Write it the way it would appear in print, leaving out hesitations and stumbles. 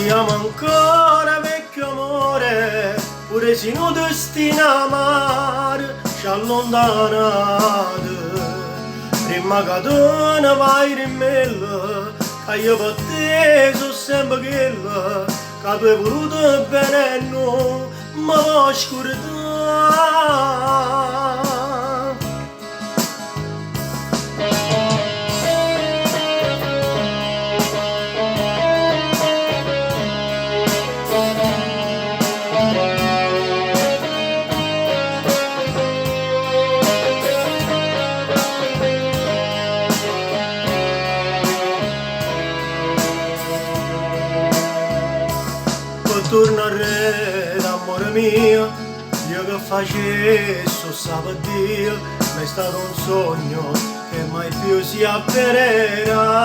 Siamo ancora vecchio amore, pure se non destina amare ci allontanate. Prima che tu ne vai in mille, che io per te sono sempre quella, che tu hai voluto bene e non mi vuoi scordare. Tornare d'amore mio, io che facesso sabato, ma è stato un sogno che mai più si avvererà.